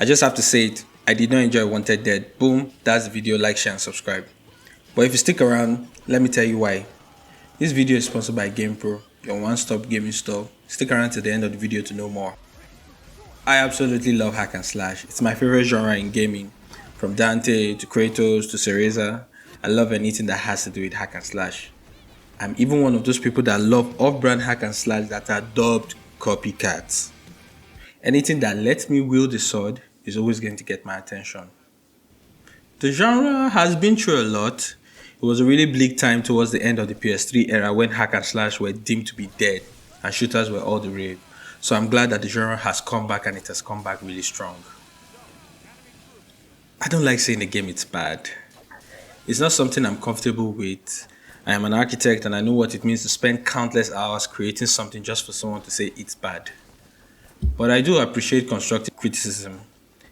I just have to say it. I did not enjoy Wanted Dead. Boom, that's the video. Like, share, and subscribe. But if you stick around, let me tell you why. This video is sponsored by GamePro, your one-stop gaming store. Stick around to the end of the video to know more. I absolutely love hack and slash. It's my favorite genre in gaming. From Dante to Kratos to Cereza, I love anything that has to do with hack and slash. I'm even one of those people that love off-brand hack and slash that are dubbed copycats. Anything that lets me wield the sword is always going to get my attention. The genre has been through a lot. It was a really bleak time towards the end of the PS3 era when hack and slash were deemed to be dead and shooters were all the rave. So I'm glad that the genre has come back and it has come back really strong. I don't like saying the game it's bad. It's not something I'm comfortable with. I am an architect and I know what it means to spend countless hours creating something just for someone to say it's bad. But I do appreciate constructive criticism,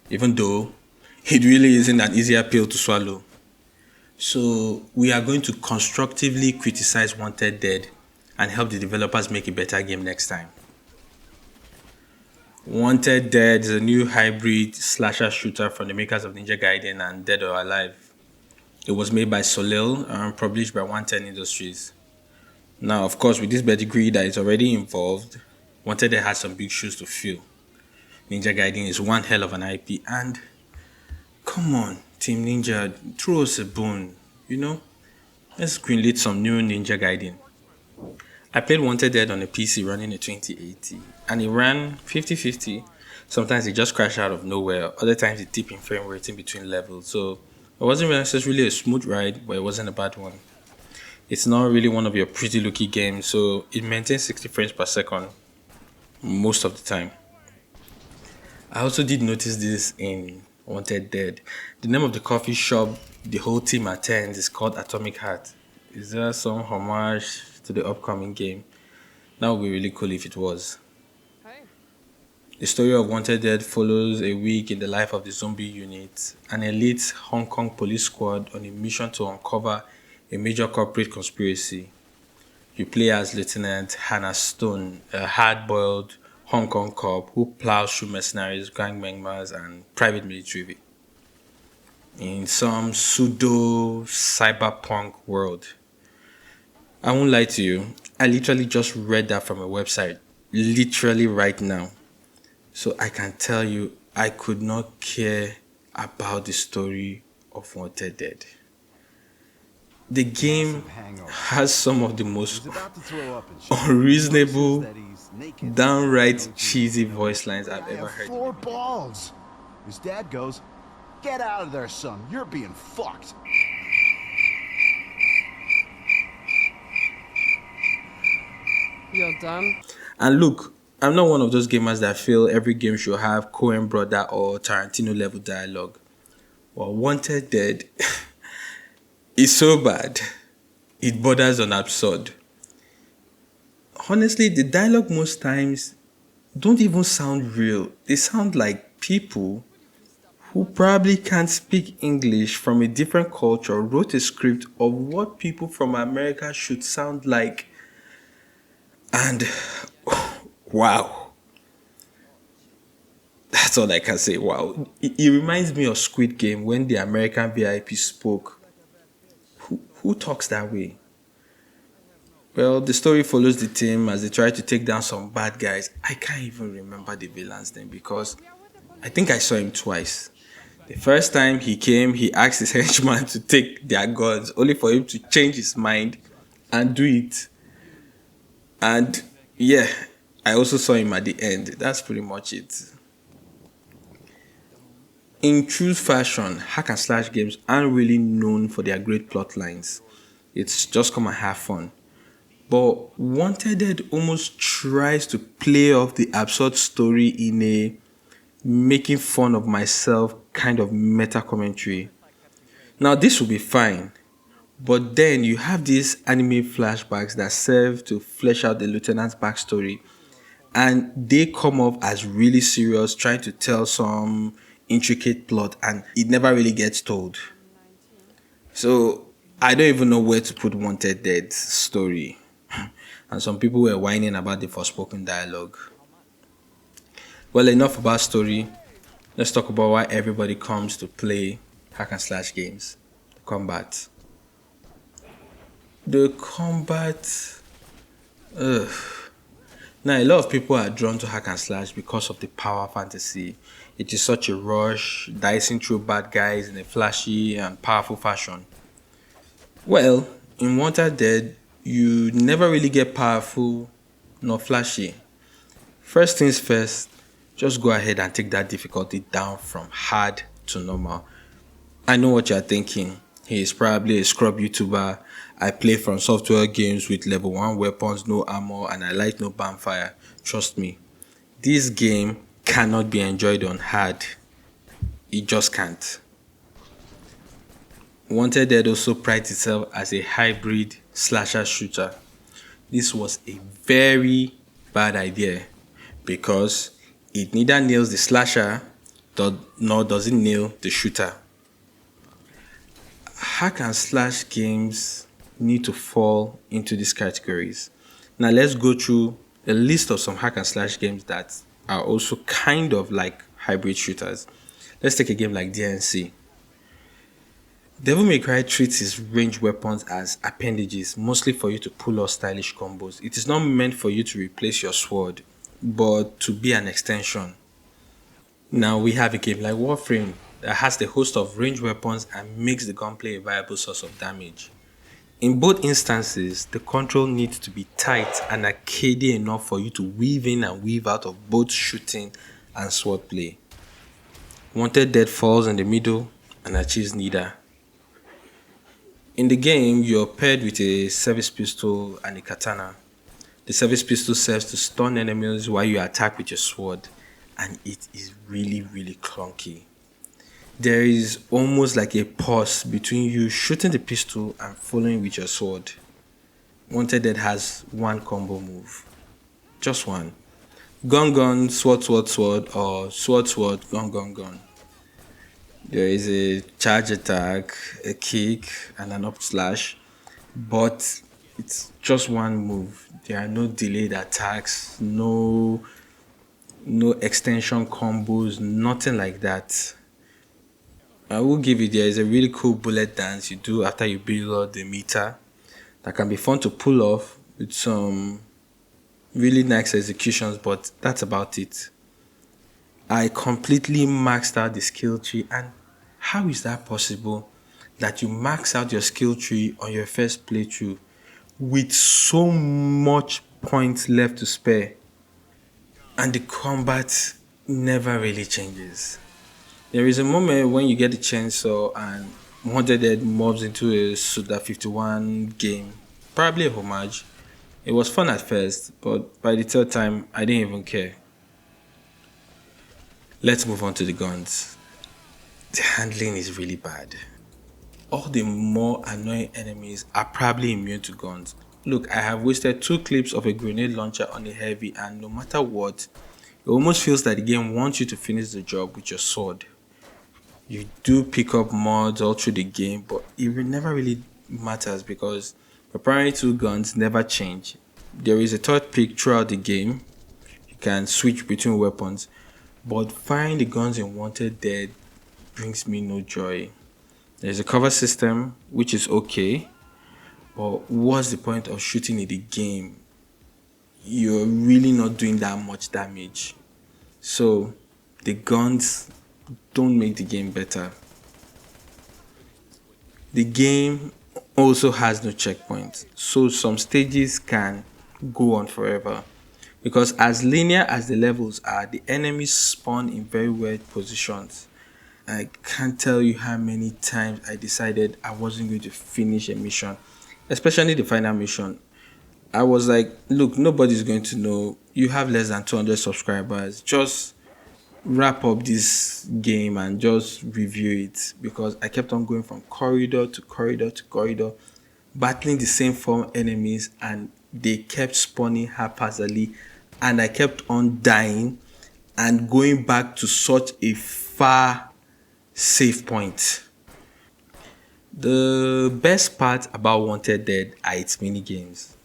even though it really isn't an easy pill to swallow. So we are going to constructively criticize Wanted Dead and help the developers make a better game next time. Wanted Dead is a new hybrid slasher shooter from the makers of Ninja Gaiden and Dead or Alive. It was made by Soleil and published by 110 Industries. Now, of course, with this pedigree that is already involved, Wanted Dead has some big shoes to fill. Ninja Gaiden is one hell of an IP, and come on, Team Ninja, throw us a bone, Let's greenlit some new Ninja Gaiden. I played Wanted Dead on a PC running a 2080, and it ran 50-50. Sometimes it just crashed out of nowhere, other times it dipped in frame rate in between levels, so it wasn't necessarily a smooth ride, but it wasn't a bad one. It's not really one of your pretty looking games, so it maintains 60 frames per second most of the time. I also did notice this in Wanted Dead. The name of the coffee shop the whole team attends is called Atomic Heart. Is there some homage to the upcoming game? That would be really cool if it was. The story of Wanted Dead follows a week in the life of the zombie unit, an elite Hong Kong police squad on a mission to uncover a major corporate conspiracy. You play as Lieutenant Hannah Stone, a hard-boiled Hong Kong cop who plows through mercenaries, gang members, and private military in some pseudo-cyberpunk world. I won't lie to you, I literally just read that from a website, literally right now. So I can tell you, I could not care about the story of Wanted Dead. The game has some of the most unreasonable, downright cheesy voice lines I've ever heard. Four balls. His dad goes, "Get out of there, son. You're being fucked." You're done. And look, I'm not one of those gamers that feel every game should have Coen brother or Tarantino level dialogue. Well, Wanted Dead is so bad, it borders on absurd. Honestly, the dialogue most times don't even sound real. They sound like people who probably can't speak English from a different culture wrote a script of what people from America should sound like. And wow. That's all I can say. Wow. It reminds me of Squid Game when the American VIP spoke. Who talks that way? Well, the story follows the team as they try to take down some bad guys. I can't even remember the villain's name because I think I saw him twice. The first time he came, he asked his henchman to take their guns, only for him to change his mind and do it. And yeah, I also saw him at the end. That's pretty much it. In true fashion, hack and slash games aren't really known for their great plot lines. It's just come and have fun. But Wanted Dead almost tries to play off the absurd story in a making fun of myself kind of meta commentary. Now this will be fine, but then you have these anime flashbacks that serve to flesh out the lieutenant's backstory, and they come off as really serious, trying to tell some intricate plot, and it never really gets told. So I don't even know where to put Wanted Dead's story. And some people were whining about the forspoken dialogue. Well, enough about story. Let's talk about why everybody comes to play hack and slash games. The combat. The combat. Ugh. Now, a lot of people are drawn to hack and slash because of the power fantasy. It is such a rush, dicing through bad guys in a flashy and powerful fashion. Well, in Wanted Dead, you never really get powerful nor flashy. First things first, just go ahead and take that difficulty down from hard to normal. I know what you're thinking. He is probably a scrub YouTuber. I play from software games with level 1 weapons, no armor, and I light no bonfire. Trust me, this game cannot be enjoyed on hard. It just can't. Wanted Dead also prides itself as a hybrid slasher shooter. This was a very bad idea because it neither nails the slasher nor does it nail the shooter. Hack and slash games need to fall into these categories. Now let's go through a list of some hack and slash games that are also kind of like hybrid shooters. Let's take a game like DNC. Devil May Cry treats his ranged weapons as appendages, mostly for you to pull off stylish combos. It is not meant for you to replace your sword, but to be an extension. Now we have a game like Warframe that has the host of ranged weapons and makes the gunplay a viable source of damage. In both instances, the control needs to be tight and arcadey enough for you to weave in and weave out of both shooting and swordplay. Wanted Dead falls in the middle and achieves neither. In the game, you're paired with a service pistol and a katana. The service pistol serves to stun enemies while you attack with your sword, and it is really clunky. There is almost like a pause between you shooting the pistol and following with your sword. Wanted Dead has one combo move. Just one. Gun, sword, or sword, gun. There is a charge attack, a kick, and an up slash, but it's just one move. There are no delayed attacks, no extension combos, nothing like that. I will give you there is a really cool bullet dance you do after you build up the meter that can be fun to pull off with some really nice executions, but that's about it. I completely maxed out the skill tree, and how is that possible that you max out your skill tree on your first playthrough with so much points left to spare and the combat never really changes? There is a moment when you get the chainsaw and Wanted Dead morphs into a Suda 51 game, probably a homage. It was fun at first, but by the third time, I didn't even care. Let's move on to the guns. The handling is really bad. All the more annoying enemies are probably immune to guns. Look, I have wasted 2 clips of a grenade launcher on a heavy, and no matter what, it almost feels like the game wants you to finish the job with your sword. You do pick up mods all through the game, but it never really matters because your primary 2 guns never change. There is a third pick throughout the game. You can switch between weapons, but firing the guns in Wanted Dead brings me no joy. There's a cover system, which is okay, but what's the point of shooting in the game? You're really not doing that much damage. So the guns don't make the game better. The game also has no checkpoints, so some stages can go on forever. Because as linear as the levels are, the enemies spawn in very weird positions. I can't tell you how many times I decided I wasn't going to finish a mission, especially the final mission. I was like, look, nobody's going to know. You have less than 200 subscribers. Just wrap up this game and just review it, because I kept on going from corridor to corridor, battling the same 4 enemies, and they kept spawning haphazardly, and I kept on dying and going back to such a far save point. The best part about Wanted Dead are its mini games.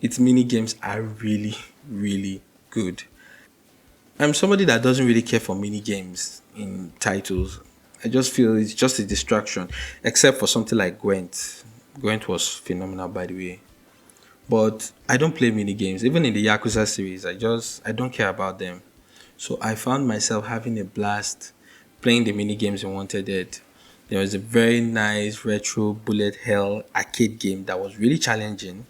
Its mini games are really good. I'm somebody that doesn't really care for mini games. in titles. I just feel it's just a distraction, except for something like Gwent. Gwent was phenomenal, by the way. But I don't play mini games. Even in the Yakuza series, I don't care about them. So I found myself having a blast playing the mini games in Wanted Dead. There was a very nice retro bullet hell arcade game that was really challenging.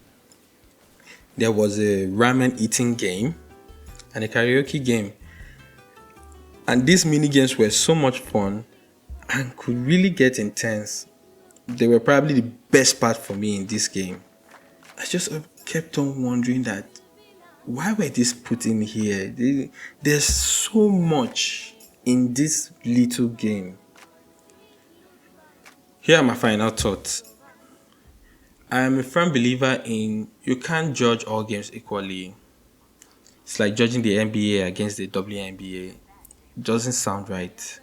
There was a ramen eating game and a karaoke game. And these mini games were so much fun and could really get intense. They were probably the best part for me in this game. I just kept on wondering that why were these put in here? There's so much in this little game. Here are my final thoughts. I am a firm believer in you can't judge all games equally. It's like judging the NBA against the WNBA. It doesn't sound right.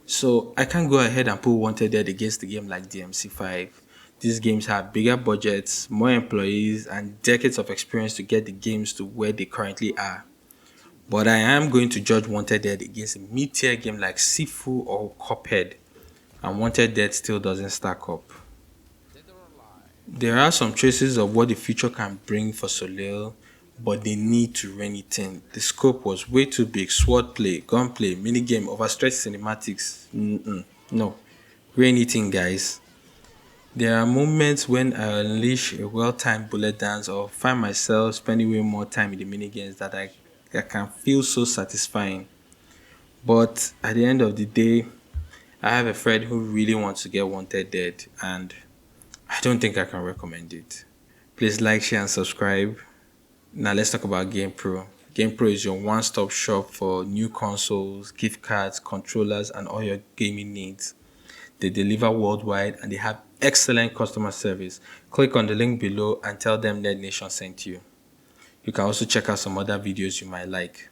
So I can't go ahead and put Wanted Dead against a game like DMC5. These games have bigger budgets, more employees, and decades of experience to get the games to where they currently are. But I am going to judge Wanted Dead against a mid-tier game like Sifu or Cuphead, and Wanted Dead still doesn't stack up. There are some traces of what the future can bring for Soleil, but they need to rein it in. The scope was way too big. Swordplay, gunplay, minigame, overstretched cinematics. No. Rein it in, guys. There are moments when I unleash a well-timed bullet dance or find myself spending way more time in the minigames that can feel so satisfying. But at the end of the day, I have a friend who really wants to get Wanted Dead, and I don't think I can recommend it. Please like, share, and subscribe. Now let's talk about GamePro. GamePro is your one-stop shop for new consoles, gift cards, controllers, and all your gaming needs. They deliver worldwide and they have excellent customer service. Click on the link below and tell them Nerd Nation sent you. You can also check out some other videos you might like.